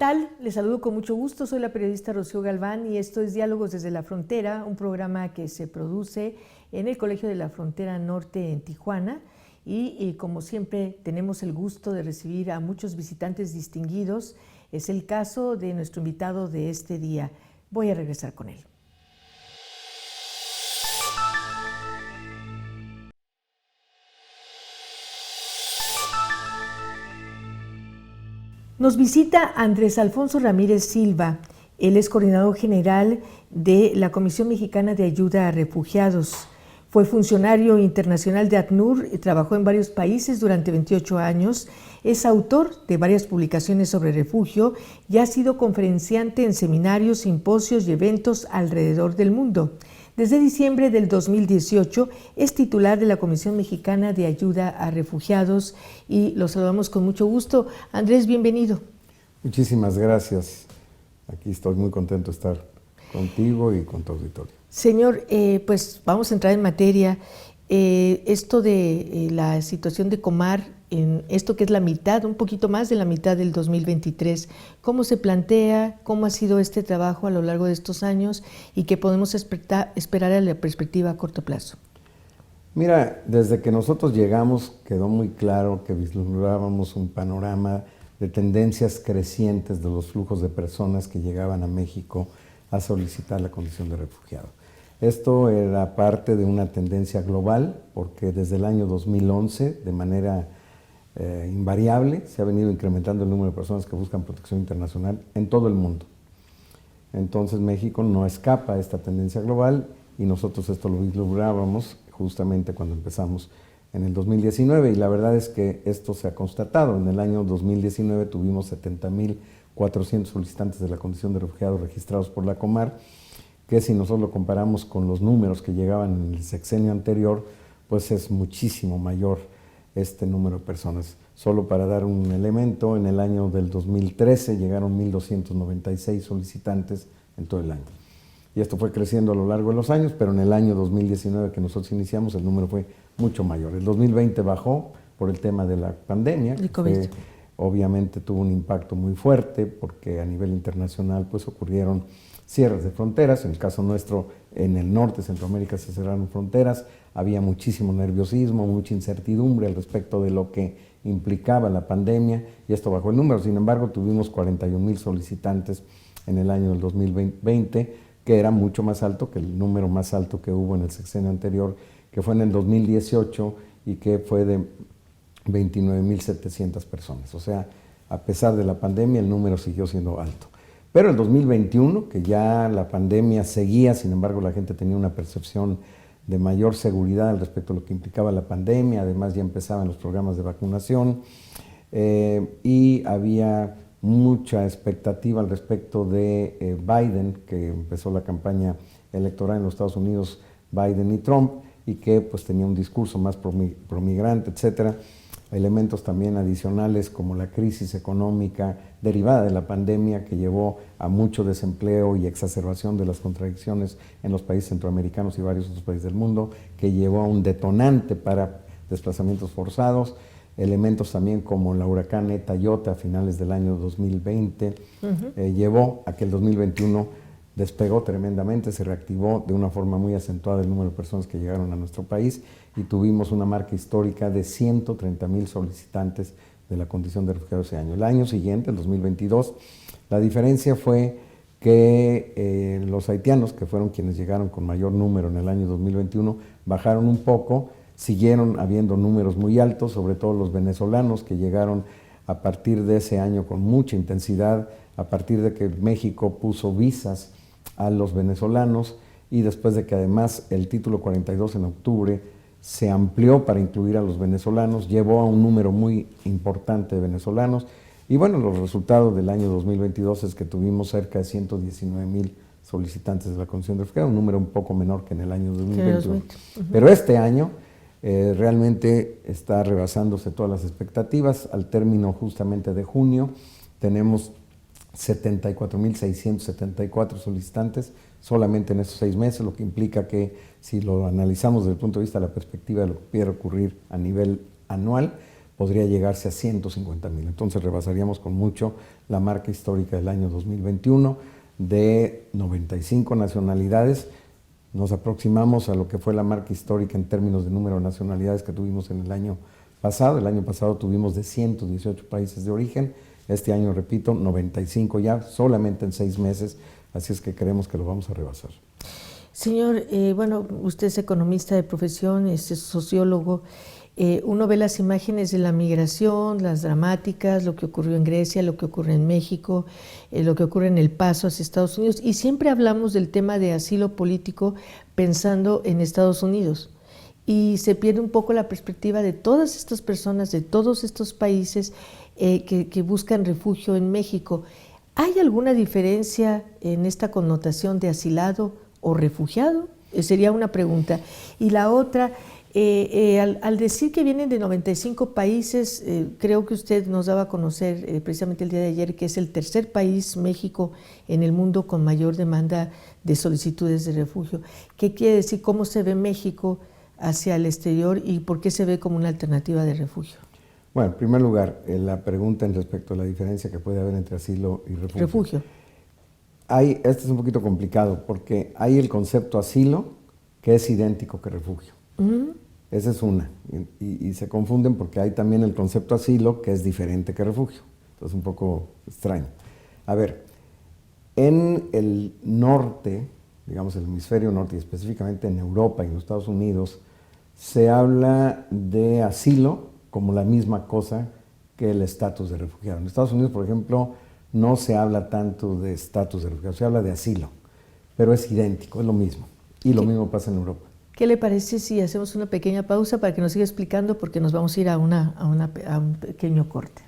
tal? Les saludo con mucho gusto, soy la periodista Rocío Galván y esto es Diálogos desde la Frontera, un programa que se produce en el Colegio de la Frontera Norte en Tijuana y como siempre tenemos el gusto de recibir a muchos visitantes distinguidos. Es el caso de nuestro invitado de este día. Voy a regresar con él. Nos visita Andrés Alfonso Ramírez Silva. Él es coordinador general de la Comisión Mexicana de Ayuda a Refugiados. Fue funcionario internacional de ACNUR y trabajó en varios países durante 28 años. Es autor de varias publicaciones sobre refugio y ha sido conferenciante en seminarios, simposios y eventos alrededor del mundo. Desde diciembre del 2018 es titular de la Comisión Mexicana de Ayuda a Refugiados y lo saludamos con mucho gusto. Andrés, bienvenido. Muchísimas gracias. Aquí estoy muy contento de estar contigo y con tu auditorio. Señor, pues vamos a entrar en materia. Esto de la situación de Comar, en esto que es la mitad, un poquito más de la mitad del 2023, ¿cómo se plantea? ¿Cómo ha sido este trabajo a lo largo de estos años? ¿Y qué podemos esperar a la perspectiva a corto plazo? Mira, desde que nosotros llegamos quedó muy claro que vislumbrábamos un panorama de tendencias crecientes de los flujos de personas que llegaban a México a solicitar la condición de refugiado. Esto era parte de una tendencia global, porque desde el año 2011, de manera invariable, se ha venido incrementando el número de personas que buscan protección internacional en todo el mundo. Entonces México no escapa a esta tendencia global y nosotros esto lo vislumbrábamos justamente cuando empezamos en el 2019 y la verdad es que esto se ha constatado. En el año 2019 tuvimos 70,400 solicitantes de la condición de refugiado registrados por la Comar, que si nosotros lo comparamos con los números que llegaban en el sexenio anterior, pues es muchísimo mayor este número de personas. Solo para dar un elemento, en el año del 2013 llegaron 1,296 solicitantes en todo el año. Y esto fue creciendo a lo largo de los años, pero en el año 2019 que nosotros iniciamos el número fue mucho mayor. El 2020 bajó por el tema de la pandemia, que obviamente tuvo un impacto muy fuerte porque a nivel internacional pues ocurrieron cierres de fronteras. En el caso nuestro, en el norte de Centroamérica se cerraron fronteras, había muchísimo nerviosismo, mucha incertidumbre al respecto de lo que implicaba la pandemia y esto bajó el número. Sin embargo, tuvimos 41,000 solicitantes en el año del 2020, que era mucho más alto que el número más alto que hubo en el sexenio anterior, que fue en el 2018 y que fue de 29,700 personas. O sea, a pesar de la pandemia, el número siguió siendo alto. Pero el 2021, que ya la pandemia seguía, sin embargo la gente tenía una percepción de mayor seguridad al respecto de lo que implicaba la pandemia, además ya empezaban los programas de vacunación y había mucha expectativa al respecto de Biden, que empezó la campaña electoral en los Estados Unidos, Biden y Trump, y que pues tenía un discurso más promigrante, etcétera. Elementos también adicionales como la crisis económica derivada de la pandemia que llevó a mucho desempleo y exacerbación de las contradicciones en los países centroamericanos y varios otros países del mundo, que llevó a un detonante para desplazamientos forzados. Elementos también como la huracán Eta y Iota a finales del año 2020 llevó a que el 2021 despegó tremendamente, se reactivó de una forma muy acentuada el número de personas que llegaron a nuestro país y tuvimos una marca histórica de 130,000 solicitantes de la condición de refugiado ese año. El año siguiente, el 2022, la diferencia fue que los haitianos, que fueron quienes llegaron con mayor número en el año 2021, bajaron un poco, siguieron habiendo números muy altos, sobre todo los venezolanos que llegaron a partir de ese año con mucha intensidad, a partir de que México puso visas a los venezolanos y después de que además el título 42 en octubre se amplió para incluir a los venezolanos, llevó a un número muy importante de venezolanos y bueno, los resultados del año 2022 es que tuvimos cerca de 119,000 solicitantes de la condición de refugiado, un número un poco menor que en el año 2021. Pero este año realmente está rebasándose todas las expectativas. Al término justamente de junio tenemos 74,674 solicitantes solamente en estos 6 meses, lo que implica que si lo analizamos desde el punto de vista de la perspectiva de lo que pudiera ocurrir a nivel anual, podría llegarse a 150,000. Entonces rebasaríamos con mucho la marca histórica del año 2021 de 95 nacionalidades. Nos aproximamos a lo que fue la marca histórica en términos de número de nacionalidades que tuvimos en el año pasado. El año pasado tuvimos de 118 países de origen. Este año, repito, 95 ya, solamente en 6 meses. Así es que creemos que lo vamos a rebasar. Señor, bueno, usted es economista de profesión, es sociólogo. Uno ve las imágenes de la migración, las dramáticas, lo que ocurrió en Grecia, lo que ocurre en México, lo que ocurre en el paso hacia Estados Unidos, y siempre hablamos del tema de asilo político pensando en Estados Unidos. Y se pierde un poco la perspectiva de todas estas personas, de todos estos países que buscan refugio en México. ¿Hay alguna diferencia en esta connotación de asilado o refugiado? Sería una pregunta. Y la otra, al decir que vienen de 95 países, creo que usted nos daba a conocer precisamente el día de ayer que es el tercer país, México, en el mundo con mayor demanda de solicitudes de refugio. ¿Qué quiere decir? ¿Cómo se ve México hacia el exterior y por qué se ve como una alternativa de refugio? Bueno, en primer lugar, la pregunta en respecto a la diferencia que puede haber entre asilo y refugio. Este es un poquito complicado porque hay el concepto asilo que es idéntico que refugio. Esa es una. Y se confunden porque hay también el concepto asilo que es diferente que refugio. Entonces, un poco extraño. A ver, en el norte, digamos el hemisferio norte y específicamente en Europa y en los Estados Unidos, se habla de asilo como la misma cosa que el estatus de refugiado. En Estados Unidos, por ejemplo, no se habla tanto de estatus de refugiado, se habla de asilo, pero es idéntico, es lo mismo. Y lo mismo pasa en Europa. ¿Qué le parece si hacemos una pequeña pausa para que nos siga explicando? Porque nos vamos a ir a un pequeño corte.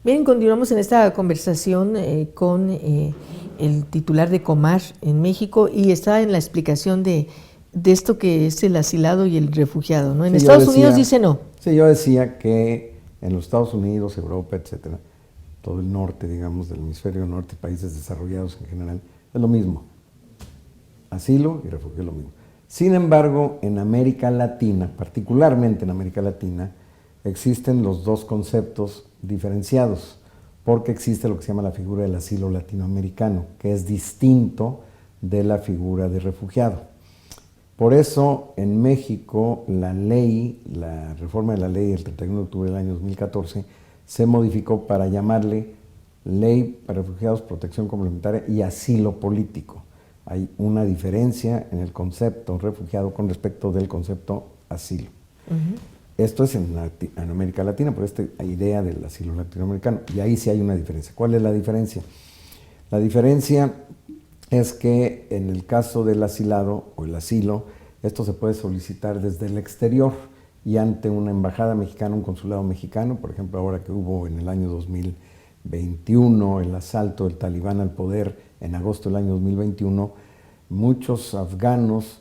Bien, continuamos en esta conversación con el titular de Comar en México y está en la explicación de esto que es el asilado y el refugiado, ¿no? En Estados Unidos dice no. Sí, yo decía que en los Estados Unidos, Europa, etcétera, todo el norte, digamos, del hemisferio norte, países desarrollados en general, es lo mismo. Asilo y refugio es lo mismo. Sin embargo, en América Latina, particularmente en América Latina, existen los dos conceptos diferenciados, porque existe lo que se llama la figura del asilo latinoamericano, que es distinto de la figura de refugiado. Por eso, en México, la reforma de la ley del 31 de octubre del año 2014, se modificó para llamarle Ley para Refugiados, Protección Complementaria y Asilo Político. Hay una diferencia en el concepto refugiado con respecto del concepto asilo. Esto es en América Latina, por esta idea del asilo latinoamericano. Y ahí sí hay una diferencia. ¿Cuál es la diferencia? La diferencia es que en el caso del asilado o el asilo, esto se puede solicitar desde el exterior y ante una embajada mexicana, un consulado mexicano. Por ejemplo, ahora que hubo en el año 2021 el asalto del talibán al poder en agosto del año 2021, muchos afganos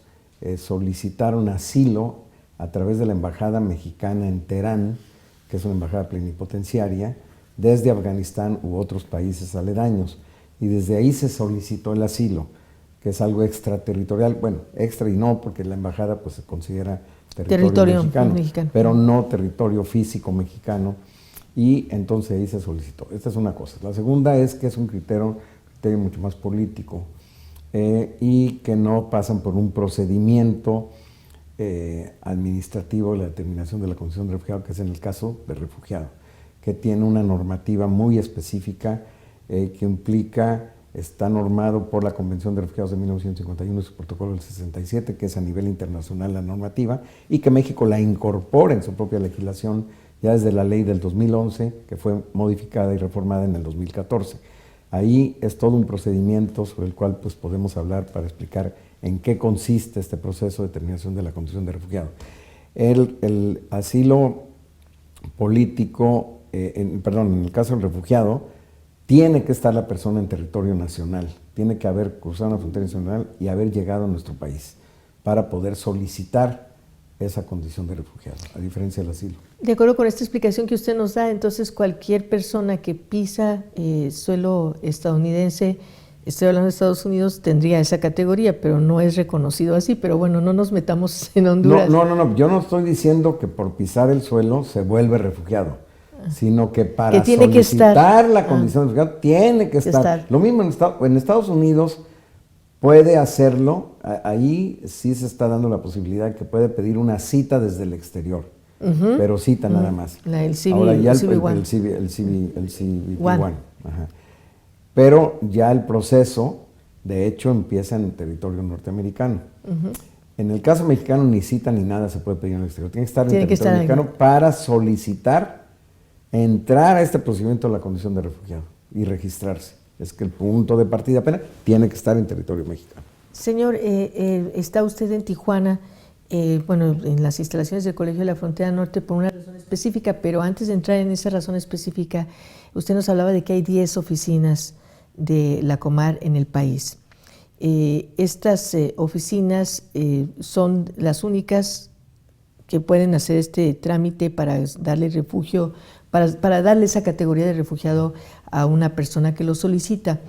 solicitaron asilo a través de la embajada mexicana en Teherán, que es una embajada plenipotenciaria, desde Afganistán u otros países aledaños. y desde ahí se solicitó el asilo, que es algo extraterritorial, bueno, extra y no, porque la embajada pues se considera territorio mexicano, pero no territorio físico mexicano, y entonces ahí se solicitó. Esta es una cosa. La segunda es que es un criterio mucho más político, y que no pasan por un procedimiento administrativo de la determinación de la condición de refugiado, que es en el caso de refugiado, que tiene una normativa muy específica que implica, está normado por la Convención de Refugiados de 1951 y su protocolo del 67, que es a nivel internacional la normativa, y que México la incorpora en su propia legislación ya desde la ley del 2011, que fue modificada y reformada en el 2014. Ahí es todo un procedimiento sobre el cual pues, podemos hablar para explicar en qué consiste este proceso de determinación de la condición de refugiado. El asilo político, en el caso del refugiado, tiene que estar la persona en territorio nacional, tiene que haber cruzado una frontera nacional y haber llegado a nuestro país para poder solicitar esa condición de refugiado, a diferencia del asilo. De acuerdo con esta explicación que usted nos da, entonces cualquier persona que pisa suelo estadounidense, estoy hablando de Estados Unidos, tendría esa categoría, pero no es reconocido así. Pero bueno, no nos metamos en Honduras. No, yo no estoy diciendo que por pisar el suelo se vuelve refugiado, sino que para solicitar la condición de refugiado tiene que estar. Lo mismo en Estados Unidos puede hacerlo, ahí sí se está dando la posibilidad de que puede pedir una cita desde el exterior, pero cita nada más. Ahora ya el CBP-1. Pero ya el proceso, de hecho, empieza en el territorio norteamericano. En el caso mexicano ni cita ni nada se puede pedir en el exterior, tiene que estar en el territorio mexicano para solicitar entrar a este procedimiento de la condición de refugiado y registrarse. Es que el punto de partida apenas tiene que estar en territorio mexicano. Señor, está usted en Tijuana, en las instalaciones del Colegio de la Frontera Norte por una razón específica, pero antes de entrar en esa razón específica, usted nos hablaba de que hay 10 oficinas de la Comar en el país. Estas oficinas son las únicas que pueden hacer este trámite para darle refugio, para darle esa categoría de refugiado a una persona que lo solicita.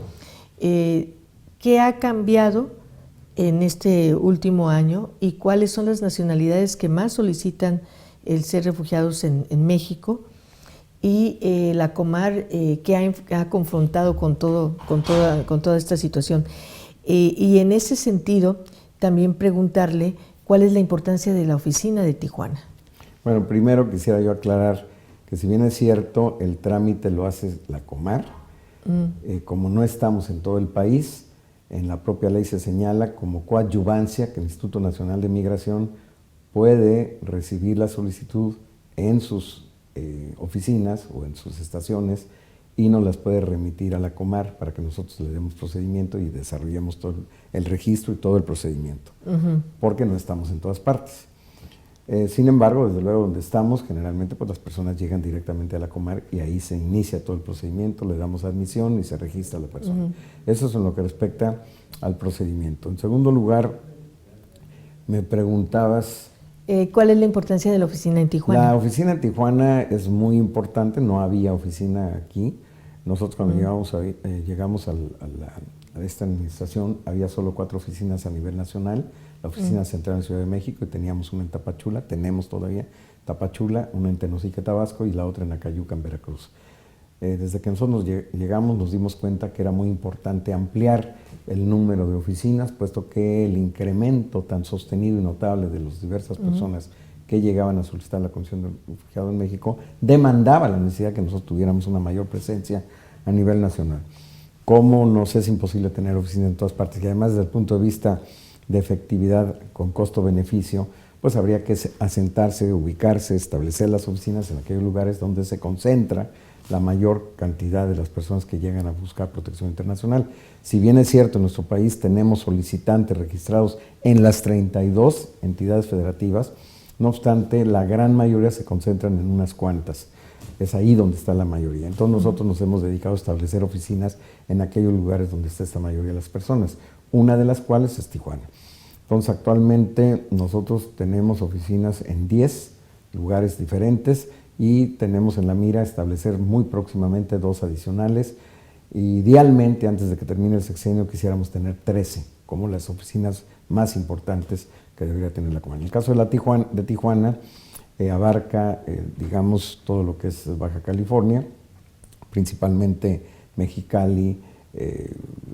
¿Qué ha cambiado en este último año y cuáles son las nacionalidades que más solicitan el ser refugiados en México? Y la Comar que ha confrontado con toda esta situación. Y en ese sentido, también preguntarle cuál es la importancia de la oficina de Tijuana. Bueno, primero quisiera yo aclarar que si bien es cierto, el trámite lo hace la Comar, como no estamos en todo el país, en la propia ley se señala como coadyuvancia que el Instituto Nacional de Migración puede recibir la solicitud en sus oficinas o en sus estaciones y nos las puede remitir a la Comar para que nosotros le demos procedimiento y desarrollemos todo el registro y todo el procedimiento, porque no estamos en todas partes. Sin embargo, desde luego donde estamos, generalmente pues las personas llegan directamente a la Comar y ahí se inicia todo el procedimiento, le damos admisión y se registra la persona. Eso es en lo que respecta al procedimiento. En segundo lugar, me preguntabas... ¿Cuál es la importancia de la oficina en Tijuana? La oficina en Tijuana es muy importante, no había oficina aquí. Nosotros cuando llegamos a esta administración había solo 4 oficinas a nivel nacional, la oficina central en Ciudad de México y teníamos una en Tapachula, tenemos todavía Tapachula, una en Tenosique, Tabasco y la otra en Acayuca, en Veracruz. Desde que nosotros llegamos nos dimos cuenta que era muy importante ampliar el número de oficinas, puesto que el incremento tan sostenido y notable de las diversas personas que llegaban a solicitar la condición de refugiado en México demandaba la necesidad que nosotros tuviéramos una mayor presencia a nivel nacional. Como nos es imposible tener oficinas en todas partes, y además desde el punto de vista de efectividad con costo-beneficio, pues habría que asentarse, ubicarse, establecer las oficinas en aquellos lugares donde se concentra la mayor cantidad de las personas que llegan a buscar protección internacional. Si bien es cierto, en nuestro país tenemos solicitantes registrados en las 32 entidades federativas, no obstante, la gran mayoría se concentran en unas cuantas. Es ahí donde está la mayoría. Entonces nosotros nos hemos dedicado a establecer oficinas en aquellos lugares donde está esta mayoría de las personas, una de las cuales es Tijuana. Entonces actualmente nosotros tenemos oficinas en 10 lugares diferentes y tenemos en la mira establecer muy próximamente 2 adicionales Idealmente, antes de que termine el sexenio, quisiéramos tener 13, como las oficinas más importantes que debería tener la Comar. En el caso de Tijuana abarca, digamos, todo lo que es Baja California, principalmente Mexicali,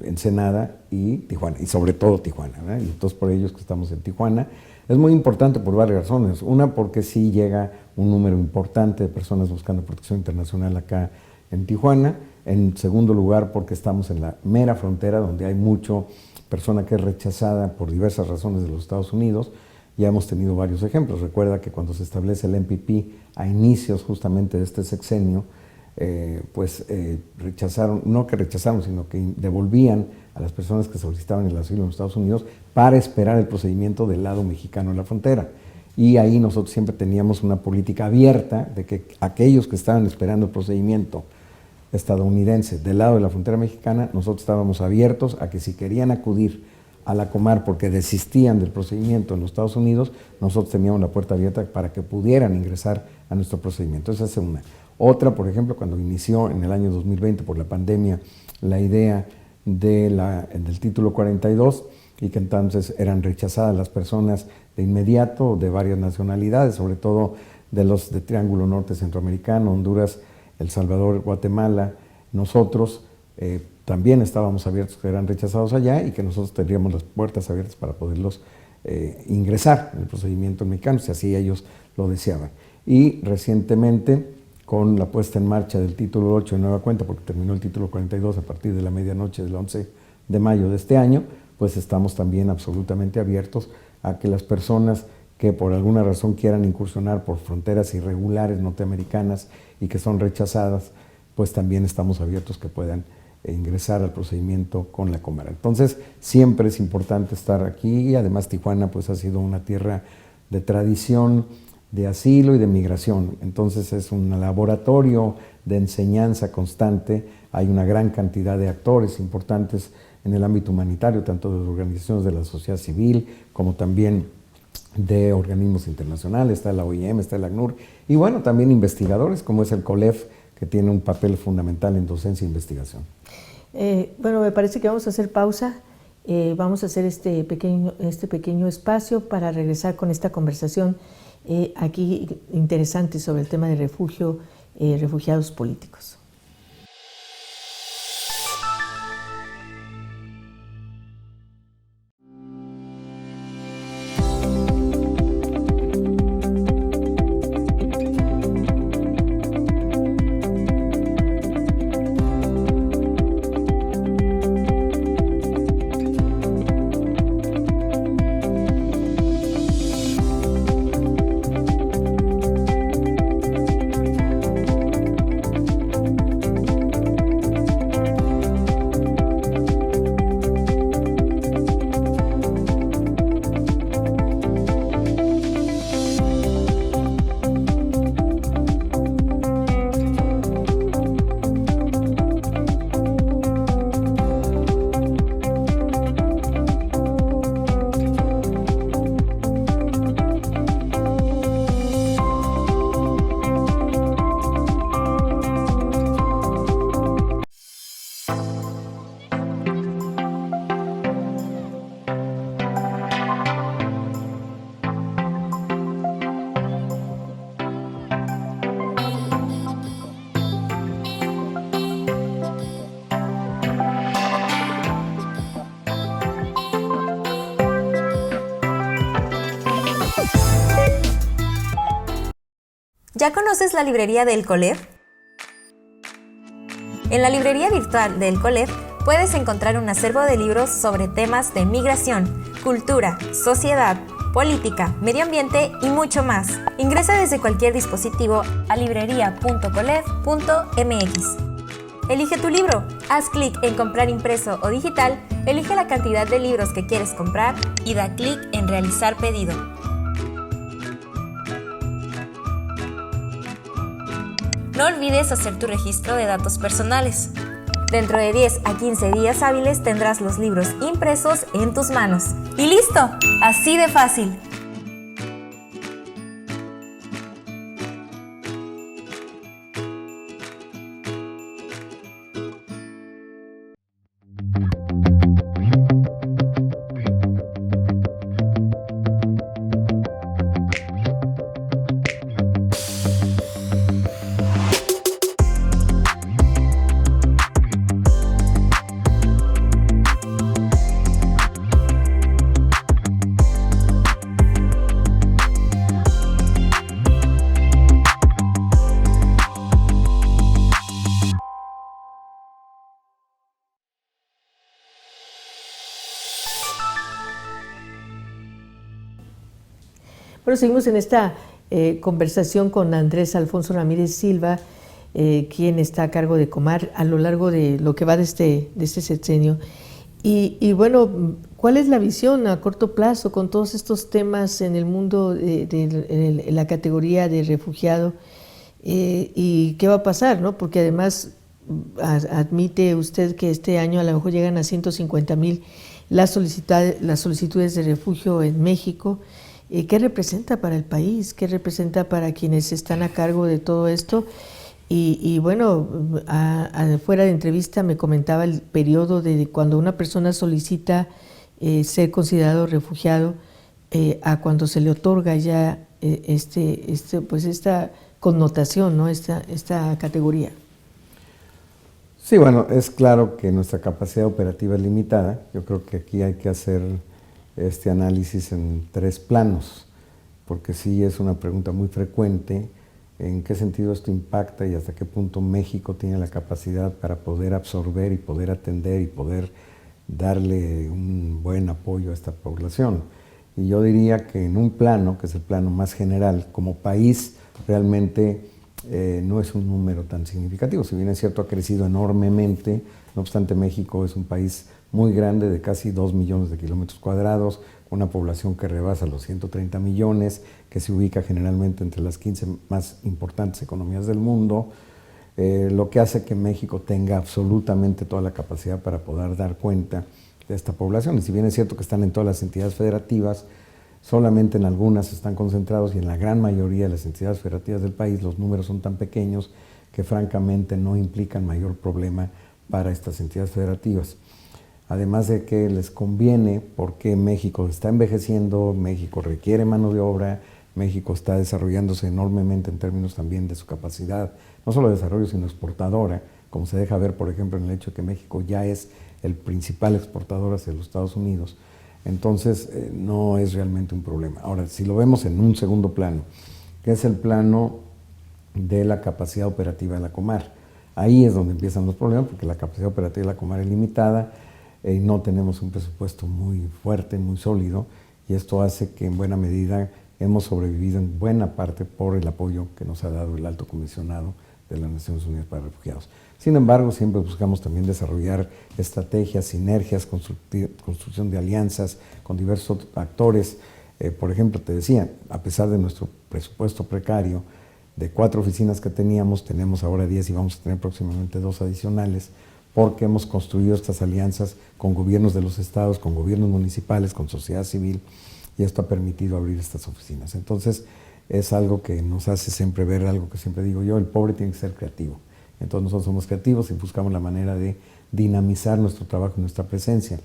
Ensenada y Tijuana, y sobre todo Tijuana, ¿verdad? Y entonces por ello es que estamos en Tijuana. Es muy importante por varias razones. Una, porque sí llega un número importante de personas buscando protección internacional acá en Tijuana. En segundo lugar, porque estamos en la mera frontera, donde hay mucha persona que es rechazada por diversas razones de los Estados Unidos. Ya hemos tenido varios ejemplos. Recuerda que cuando se establece el MPP a inicios justamente de este sexenio, rechazaron, no que rechazaron, sino que devolvían a las personas que solicitaban el asilo en los Estados Unidos para esperar el procedimiento del lado mexicano en la frontera. Y ahí nosotros siempre teníamos una política abierta de que aquellos que estaban esperando el procedimiento estadounidense del lado de la frontera mexicana, nosotros estábamos abiertos a que si querían acudir a la Comar porque desistían del procedimiento en los Estados Unidos, nosotros teníamos la puerta abierta para que pudieran ingresar a nuestro procedimiento. Esa es una. Otra, por ejemplo, cuando inició en el año 2020 por la pandemia la idea del título 42 y que entonces eran rechazadas las personas de inmediato de varias nacionalidades, sobre todo de los de Triángulo Norte Centroamericano, Honduras, El Salvador, Guatemala. Nosotros también estábamos abiertos, que eran rechazados allá y que nosotros tendríamos las puertas abiertas para poderlos ingresar en el procedimiento mexicano, si así ellos lo deseaban. Y recientemente, con la puesta en marcha del título 8 de nueva cuenta, porque terminó el título 42 a partir de la medianoche del 11 de mayo de este año, pues estamos también absolutamente abiertos a que las personas que por alguna razón quieran incursionar por fronteras irregulares norteamericanas y que son rechazadas, pues también estamos abiertos que puedan ingresar al procedimiento con la Comar. Entonces, siempre es importante estar aquí y además Tijuana pues ha sido una tierra de tradición, de asilo y de migración. Entonces es un laboratorio de enseñanza constante. Hay una gran cantidad de actores importantes en el ámbito humanitario, tanto de organizaciones de la sociedad civil como también de organismos internacionales. Está la OIM, está el ACNUR y bueno, también investigadores como es el COLEF, que tiene un papel fundamental en docencia e investigación. Bueno, me parece que vamos a hacer pausa. Vamos a hacer este pequeño espacio para regresar con esta conversación aquí interesante sobre el tema de refugiados políticos. ¿Ya conoces la librería del COLEF? En la librería virtual del COLEF puedes encontrar un acervo de libros sobre temas de migración, cultura, sociedad, política, medio ambiente y mucho más. Ingresa desde cualquier dispositivo a librería.colef.mx. Elige tu libro, haz clic en comprar impreso o digital, elige la cantidad de libros que quieres comprar y da clic en realizar pedido. No olvides hacer tu registro de datos personales. Dentro de 10 a 15 días hábiles tendrás los libros impresos en tus manos. ¡Y listo! ¡Así de fácil! Bueno, seguimos en esta conversación con Andrés Alfonso Ramírez Silva, quien está a cargo de Comar a lo largo de lo que va de este sexenio. Y bueno, ¿cuál es la visión a corto plazo con todos estos temas en el mundo de la categoría de refugiado? ¿Y qué va a pasar, no? Porque además admite usted que este año a lo mejor llegan a 150,000 las solicitudes de refugio en México. ¿Qué representa para el país? ¿Qué representa para quienes están a cargo de todo esto? Y bueno, fuera de entrevista me comentaba el periodo de cuando una persona solicita ser considerado refugiado a cuando se le otorga ya pues esta connotación, ¿no? Esta categoría. Sí, bueno, es claro que nuestra capacidad operativa es limitada. Yo creo que aquí hay que hacer este análisis en 3 planos, porque sí es una pregunta muy frecuente, en qué sentido esto impacta y hasta qué punto México tiene la capacidad para poder absorber y poder atender y poder darle un buen apoyo a esta población. Y yo diría que en un plano, que es el plano más general, como país realmente no es un número tan significativo. Si bien es cierto, ha crecido enormemente, no obstante México es un país muy grande, de casi 2 millones de kilómetros cuadrados, una población que rebasa los 130 millones, que se ubica generalmente entre las 15 más importantes economías del mundo, lo que hace que México tenga absolutamente toda la capacidad para poder dar cuenta de esta población. Y si bien es cierto que están en todas las entidades federativas, solamente en algunas están concentrados y en la gran mayoría de las entidades federativas del país los números son tan pequeños que francamente no implican mayor problema para estas entidades federativas. Además de que les conviene porque México está envejeciendo, México requiere mano de obra, México está desarrollándose enormemente en términos también de su capacidad, no solo de desarrollo, sino exportadora, como se deja ver, por ejemplo, en el hecho de que México ya es el principal exportador hacia los Estados Unidos. Entonces, no es realmente un problema. Ahora, si lo vemos en un segundo plano, que es el plano de la capacidad operativa de la Comar, ahí es donde empiezan los problemas, porque la capacidad operativa de la Comar es limitada, y no tenemos un presupuesto muy fuerte, muy sólido, y esto hace que en buena medida hemos sobrevivido en buena parte por el apoyo que nos ha dado el Alto Comisionado de las Naciones Unidas para Refugiados. Sin embargo, siempre buscamos también desarrollar estrategias, sinergias, construcción de alianzas con diversos actores. Por ejemplo, te decía, a pesar de nuestro presupuesto precario, de 4 oficinas que teníamos, tenemos ahora 10 y vamos a tener próximamente 2 adicionales, porque hemos construido estas alianzas con gobiernos de los estados, con gobiernos municipales, con sociedad civil, y esto ha permitido abrir estas oficinas. Entonces, es algo que nos hace siempre ver algo que siempre digo yo, el pobre tiene que ser creativo. Entonces nosotros somos creativos y buscamos la manera de dinamizar nuestro trabajo y nuestra presencia.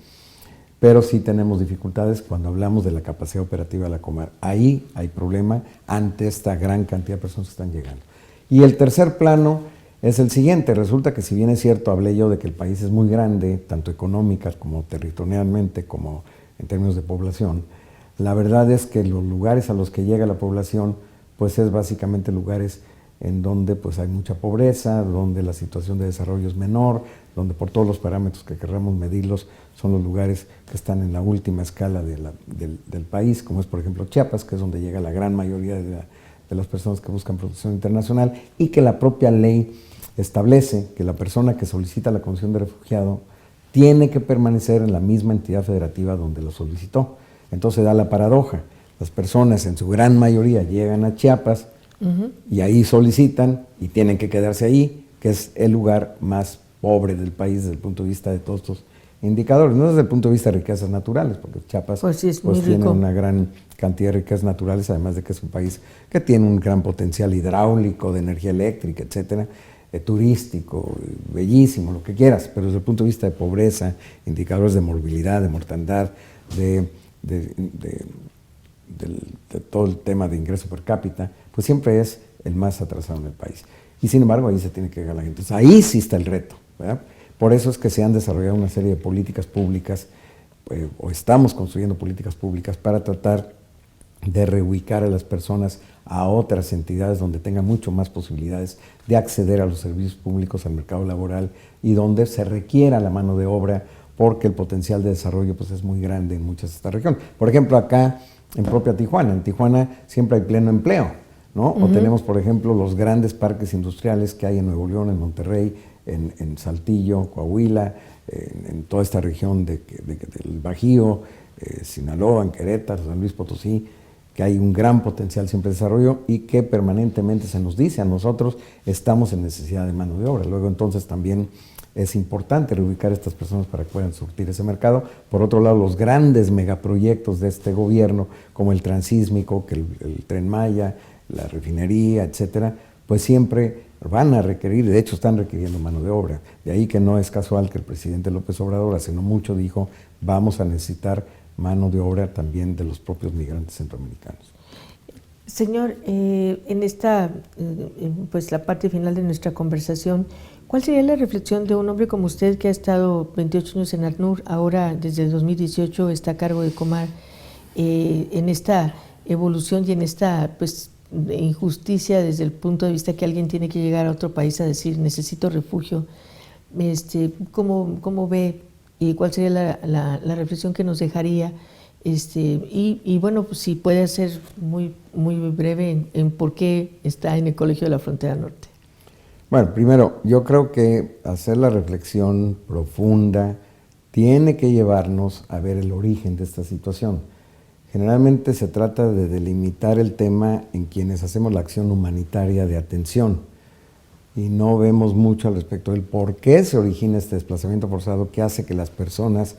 Pero sí tenemos dificultades cuando hablamos de la capacidad operativa de la Comar. Ahí hay problema ante esta gran cantidad de personas que están llegando. Y el tercer plano es el siguiente. Resulta que si bien es cierto, hablé yo de que el país es muy grande, tanto económica como territorialmente, como en términos de población, la verdad es que los lugares a los que llega la población, pues es básicamente lugares en donde pues hay mucha pobreza, donde la situación de desarrollo es menor, donde por todos los parámetros que queramos medirlos son los lugares que están en la última escala del país, como es por ejemplo Chiapas, que es donde llega la gran mayoría de las personas que buscan protección internacional, y que la propia ley establece que la persona que solicita la condición de refugiado tiene que permanecer en la misma entidad federativa donde lo solicitó. Entonces da la paradoja, las personas en su gran mayoría llegan a Chiapas, y ahí solicitan y tienen que quedarse ahí, que es el lugar más pobre del país desde el punto de vista de todos estos indicadores, no desde el punto de vista de riquezas naturales, porque Chiapas pues tiene una gran cantidad de riquezas naturales, además de que es un país que tiene un gran potencial hidráulico, de energía eléctrica, etcétera, turístico, bellísimo, lo que quieras, pero desde el punto de vista de pobreza, indicadores de morbilidad, de mortandad, de todo el tema de ingreso per cápita, pues siempre es el más atrasado en el país. Y sin embargo, ahí se tiene que llegar la gente. Entonces, ahí sí está el reto, ¿verdad? Por eso es que se han desarrollado una serie de políticas públicas, o estamos construyendo políticas públicas para tratar de reubicar a las personas a otras entidades donde tengan mucho más posibilidades de acceder a los servicios públicos, al mercado laboral, y donde se requiera la mano de obra, porque el potencial de desarrollo pues, es muy grande en muchas de estas regiones. Por ejemplo, acá en propia Tijuana. En Tijuana siempre hay pleno empleo, ¿no? O tenemos, por ejemplo, los grandes parques industriales que hay en Nuevo León, en Monterrey, en Saltillo, Coahuila, en toda esta región del Bajío, Sinaloa, en Querétaro, San Luis Potosí, que hay un gran potencial siempre de desarrollo y que permanentemente se nos dice a nosotros estamos en necesidad de mano de obra. Luego entonces también es importante reubicar a estas personas para que puedan surtir ese mercado. Por otro lado, los grandes megaproyectos de este gobierno, como el Transísmico, que el Tren Maya, la refinería, etcétera, pues siempre van a requerir, de hecho están requiriendo mano de obra. De ahí que no es casual que el presidente López Obrador hace no mucho dijo, vamos a necesitar mano de obra también de los propios migrantes centroamericanos. Señor, en esta, pues la parte final de nuestra conversación, ¿cuál sería la reflexión de un hombre como usted que ha estado 28 años en ACNUR, ahora desde el 2018 está a cargo de Comar, en esta evolución y en esta pues, injusticia desde el punto de vista que alguien tiene que llegar a otro país a decir necesito refugio? ¿Cómo ve y cuál sería la reflexión que nos dejaría? Y bueno, pues si puede ser muy breve en por qué está en el Colegio de la Frontera Norte. Bueno, primero, yo creo que hacer la reflexión profunda tiene que llevarnos a ver el origen de esta situación. Generalmente se trata de delimitar el tema en quienes hacemos la acción humanitaria de atención y no vemos mucho al respecto del por qué se origina este desplazamiento forzado que hace que las personas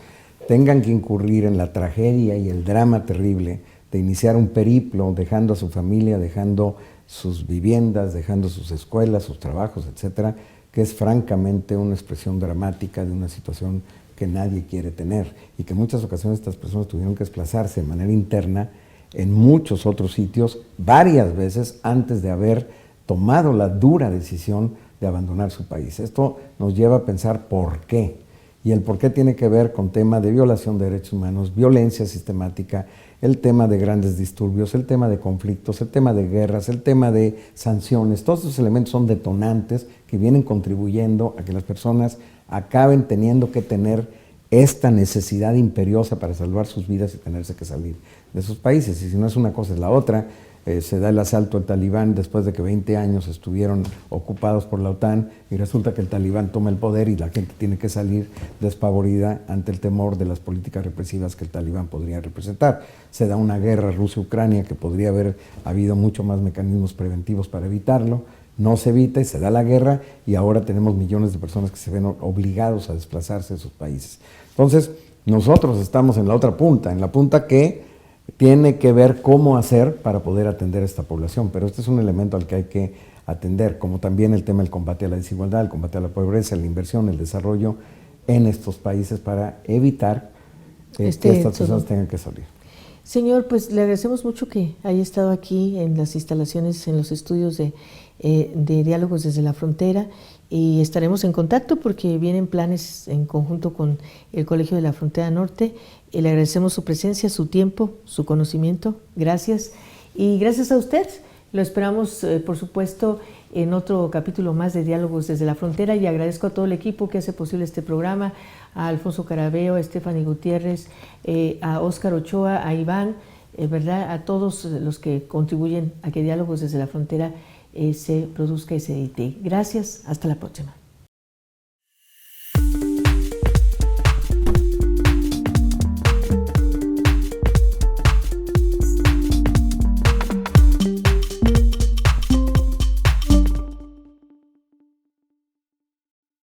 tengan que incurrir en la tragedia y el drama terrible de iniciar un periplo dejando a su familia, dejando sus viviendas, dejando sus escuelas, sus trabajos, etcétera, que es francamente una expresión dramática de una situación que nadie quiere tener y que en muchas ocasiones estas personas tuvieron que desplazarse de manera interna en muchos otros sitios varias veces antes de haber tomado la dura decisión de abandonar su país. Esto nos lleva a pensar por qué. Y el por qué tiene que ver con tema de violación de derechos humanos, violencia sistemática, el tema de grandes disturbios, el tema de conflictos, el tema de guerras, el tema de sanciones. Todos estos elementos son detonantes que vienen contribuyendo a que las personas acaben teniendo que tener esta necesidad imperiosa para salvar sus vidas y tenerse que salir de sus países. Y si no es una cosa es la otra. Se da el asalto al Talibán después de que 20 años estuvieron ocupados por la OTAN y resulta que el Talibán toma el poder y la gente tiene que salir despavorida ante el temor de las políticas represivas que el Talibán podría representar. Se da una guerra Rusia-Ucrania que podría haber habido mucho más mecanismos preventivos para evitarlo, no se evita y se da la guerra y ahora tenemos millones de personas que se ven obligados a desplazarse de sus países. Entonces, nosotros estamos en la otra punta, en la punta que tiene que ver cómo hacer para poder atender a esta población, pero este es un elemento al que hay que atender, como también el tema del combate a la desigualdad, el combate a la pobreza, la inversión, el desarrollo en estos países para evitar que estas personas tengan que salir. Señor, pues le agradecemos mucho que haya estado aquí en las instalaciones, en los estudios de Diálogos desde la Frontera, y estaremos en contacto porque vienen planes en conjunto con el Colegio de la Frontera Norte. Le agradecemos su presencia, su tiempo, su conocimiento. Gracias. Y gracias a usted. Lo esperamos, por supuesto, en otro capítulo más de Diálogos desde la Frontera, y agradezco a todo el equipo que hace posible este programa, a Alfonso Carabeo, a Stephanie Gutiérrez, a Óscar Ochoa, a Iván, ¿verdad? A todos los que contribuyen a que Diálogos desde la Frontera se produzca y se edite. Gracias, hasta la próxima.